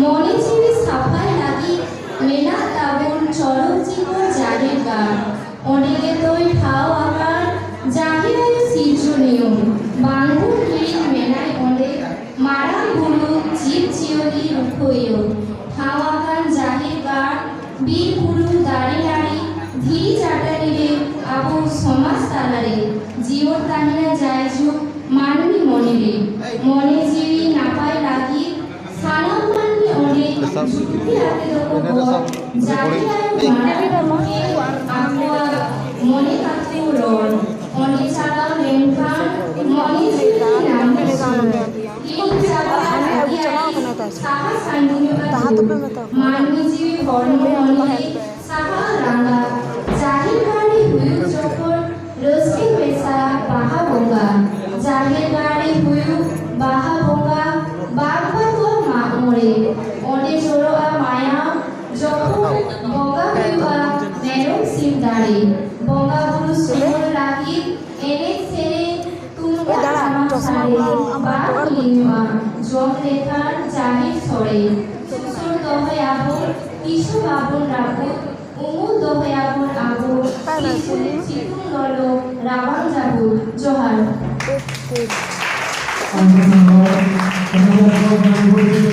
মনে ছেড়ে সাফাই লাগি মেলা তাবন চরক জীবন জাহের গান অনেকে তৈ ঠাও আকার জাহিরায়ু সৃজনীয় বাঙ্গুর হিড়িক মেলায় অনেক মারা গুরু জীব চিয়লি রুখইয় ঠাও আকার জাহের গান বীর গুরু দাঁড়ি নাড়ি ধীরি চাটানিরে আবু সমাজ তালারে জীবন তাহিনা যায় যুগ মানবী মনেরে মনে জিরি নাপায় লাগি সালাম মানবী অনেক যুক্তি রাতে দোক জাহিরায়ু মারা আকুয়া মনে কাকু রন মনে চালাও লেনখান মনে জিরি নাম মানবী জীবী বর্ণ মনে সাহা রাঙ্গা জাহির গাড়ি হুয়ু চকর রসকি পেশা বাহা বঙ্গা জাহির গাড়ি হুয়ু বাহা বঙ্গা বাগবা তো মা মরে অনে জোড়া মায়া যখন বঙ্গা হুয়ুয়া নেরম সিম দাঁড়ে বঙ্গা গুরু সুমন লাগি এনে সেরে তুমরা জামা সারে বা লিমা জম লেখার জাহির সরে সুসুর দহে আবর কিশু বাবন রাবো উমু দহে আবর আবো কিশু চিকুন ললো রাবাং যাবো জোহার